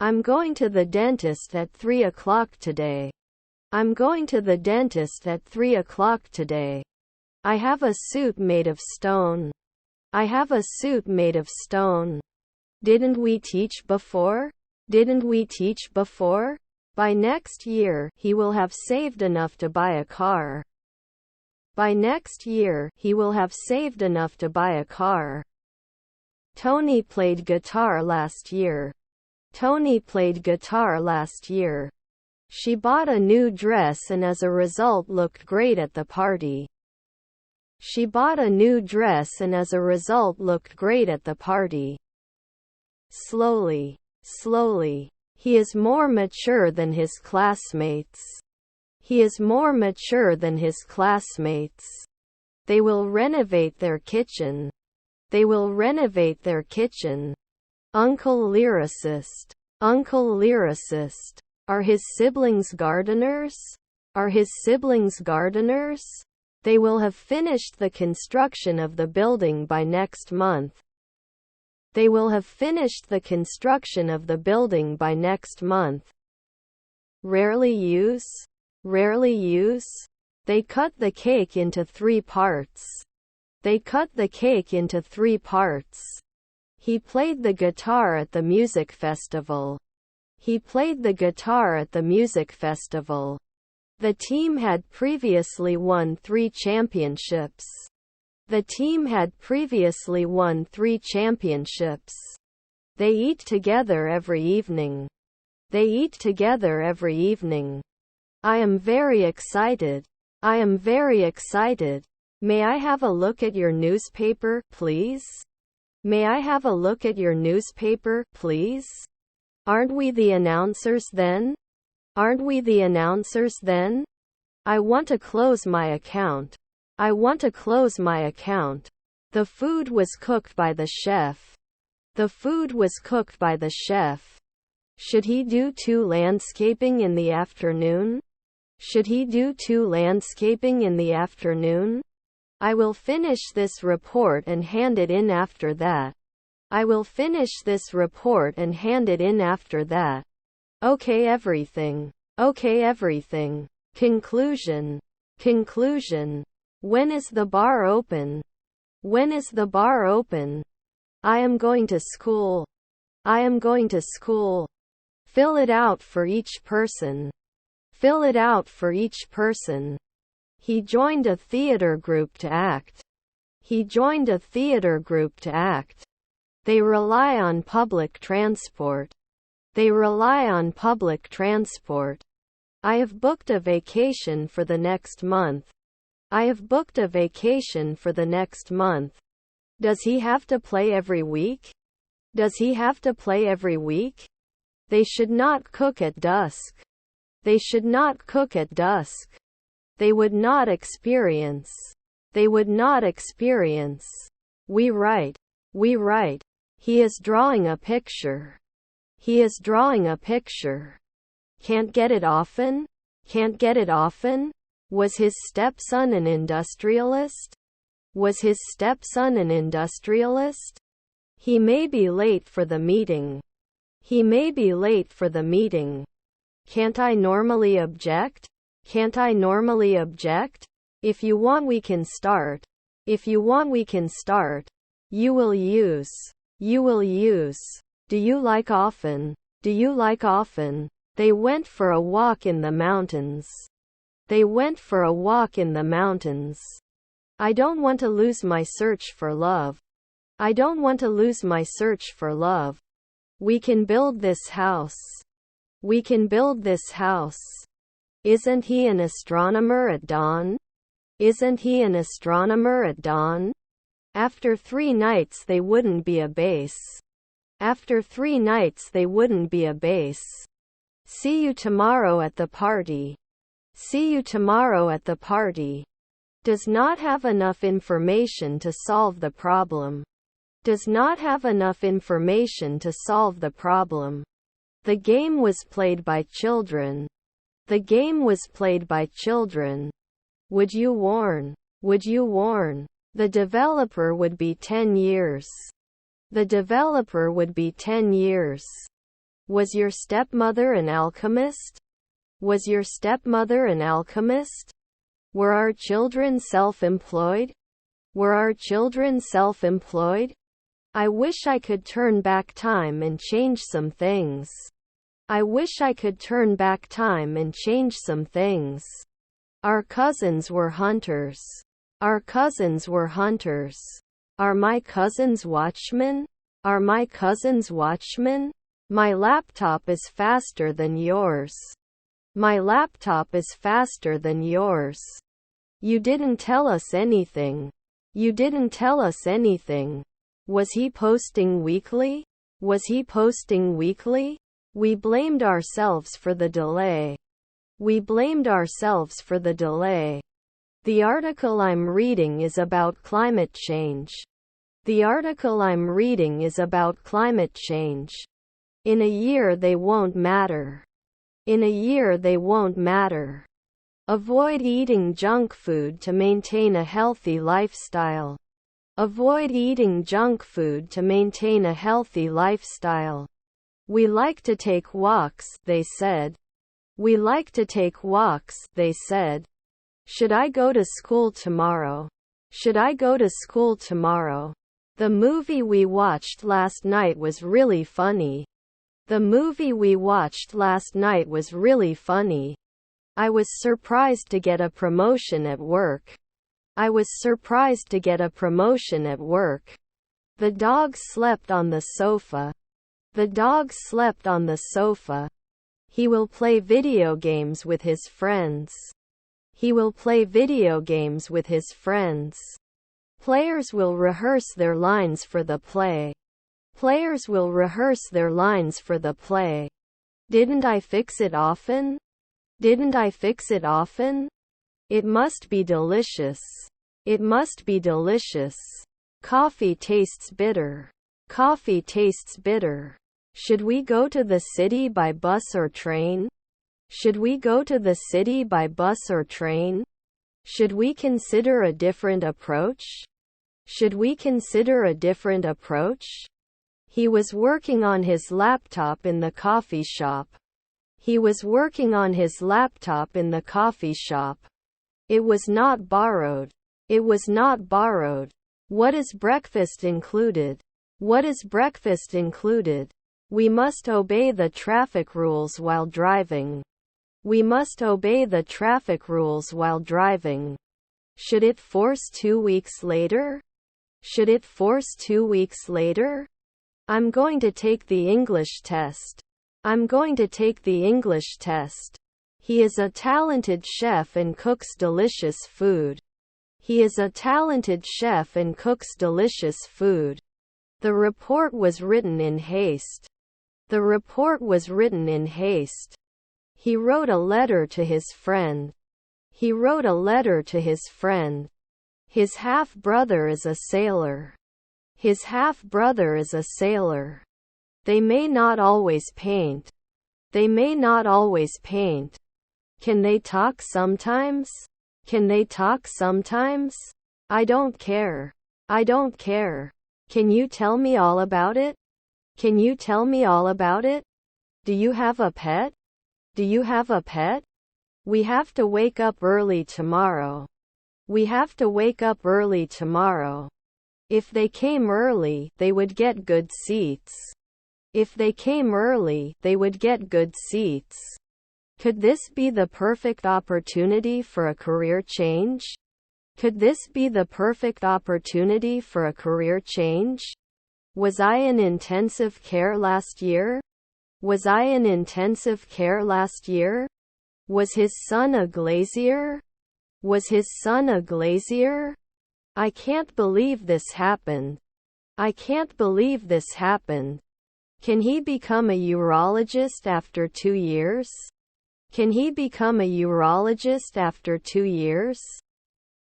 I'm going to the dentist at 3 o'clock today. I'm going to the dentist at 3 o'clock today. I have a suit made of stone. I have a suit made of stone. Didn't we teach before? Didn't we teach before? By next year, he will have saved enough to buy a car. By next year, he will have saved enough to buy a car. Tony played guitar last year. Tony played guitar last year. She bought a new dress and as a result looked great at the party. She bought a new dress and as a result looked great at the party. Slowly, slowly. He is more mature than his classmates. He is more mature than his classmates. They will renovate their kitchen. They will renovate their kitchen. Uncle lyricist. Uncle lyricist. Are his siblings gardeners? Are his siblings gardeners? They will have finished the construction of the building by next month. They will have finished the construction of the building by next month. Rarely use. Rarely use. They cut the cake into 3 parts. They cut the cake into 3 parts. He played the guitar at the music festival. He played the guitar at the music festival. The team had previously won 3 championships. The team had previously won 3 championships. They eat together every evening. They eat together every evening. I am very excited. I am very excited. May I have a look at your newspaper, please? May I have a look at your newspaper, please? Aren't we the announcers then? Aren't we the announcers then? I want to close my account. I want to close my account. The food was cooked by the chef. The food was cooked by the chef. Should he do 2 landscaping in the afternoon? Should he do 2 landscaping in the afternoon? I will finish this report and hand it in after that. I will finish this report and hand it in after that. Okay everything. Okay everything. Conclusion. Conclusion. When is the bar open? When is the bar open? I am going to school. I am going to school. Fill it out for each person. Fill it out for each person. He joined a theater group to act. He joined a theater group to act. They rely on public transport. They rely on public transport. I have booked a vacation for the next month. I have booked a vacation for the next month. Does he have to play every week? Does he have to play every week? They should not cook at dusk. They should not cook at dusk. They would not experience. They would not experience. We write. We write. He is drawing a picture. He is drawing a picture. Can't get it often? Can't get it often? Was his stepson an industrialist? Was his stepson an industrialist? He may be late for the meeting. He may be late for the meeting. Can't I normally object? Can't I normally object? If you want we can start. If you want we can start. You will use. You will use. Do you like often? Do you like often? They went for a walk in the mountains. They went for a walk in the mountains. I don't want to lose my search for love. I don't want to lose my search for love. We can build this house. We can build this house. Isn't he an astronomer at dawn? Isn't he an astronomer at dawn? After 3 nights they wouldn't be a base. After 3 nights they wouldn't be a base. See you tomorrow at the party. See you tomorrow at the party. Does not have enough information to solve the problem. Does not have enough information to solve the problem. The game was played by children. The game was played by children. Would you warn? Would you warn? The developer would be 10 years. The developer would be 10 years. Was your stepmother an alchemist? Was your stepmother an alchemist? Were our children self-employed? Were our children self-employed? I wish I could turn back time and change some things. I wish I could turn back time and change some things. Our cousins were hunters. Our cousins were hunters. Are my cousins watchmen? Are my cousins watchmen? My laptop is faster than yours. My laptop is faster than yours. You didn't tell us anything. You didn't tell us anything. Was he posting weekly? Was he posting weekly? We blamed ourselves for the delay. We blamed ourselves for the delay. The article I'm reading is about climate change. The article I'm reading is about climate change. In a year they won't matter. In a year they won't matter. Avoid eating junk food to maintain a healthy lifestyle. Avoid eating junk food to maintain a healthy lifestyle. We like to take walks, they said. We like to take walks, they said. Should I go to school tomorrow? Should I go to school tomorrow? The movie we watched last night was really funny. The movie we watched last night was really funny. I was surprised to get a promotion at work. I was surprised to get a promotion at work. The dog slept on the sofa. The dog slept on the sofa. He will play video games with his friends. He will play video games with his friends. Players will rehearse their lines for the play. Players will rehearse their lines for the play. Didn't I fix it often? Didn't I fix it often? It must be delicious. It must be delicious. Coffee tastes bitter. Coffee tastes bitter. Should we go to the city by bus or train? Should we go to the city by bus or train? Should we consider a different approach? Should we consider a different approach? He was working on his laptop in the coffee shop. He was working on his laptop in the coffee shop. It was not borrowed. It was not borrowed. What is breakfast included? What is breakfast included? We must obey the traffic rules while driving. We must obey the traffic rules while driving. Should it force 2 weeks later? Should it force 2 weeks later? I'm going to take the English test. I'm going to take the English test. He is a talented chef and cooks delicious food. He is a talented chef and cooks delicious food. The report was written in haste. The report was written in haste. He wrote a letter to his friend. He wrote a letter to his friend. His half-brother is a sailor. His half-brother is a sailor. They may not always paint. They may not always paint. Can they talk sometimes? Can they talk sometimes? I don't care. I don't care. Can you tell me all about it? Can you tell me all about it? Do you have a pet? Do you have a pet? We have to wake up early tomorrow. We have to wake up early tomorrow. If they came early, they would get good seats. If they came early, they would get good seats. Could this be the perfect opportunity for a career change? Could this be the perfect opportunity for a career change? Was I in intensive care last year? Was I in intensive care last year? Was his son a glazier? Was his son a glazier? I can't believe this happened. I can't believe this happened. Can he become a urologist after 2 years? Can he become a urologist after 2 years?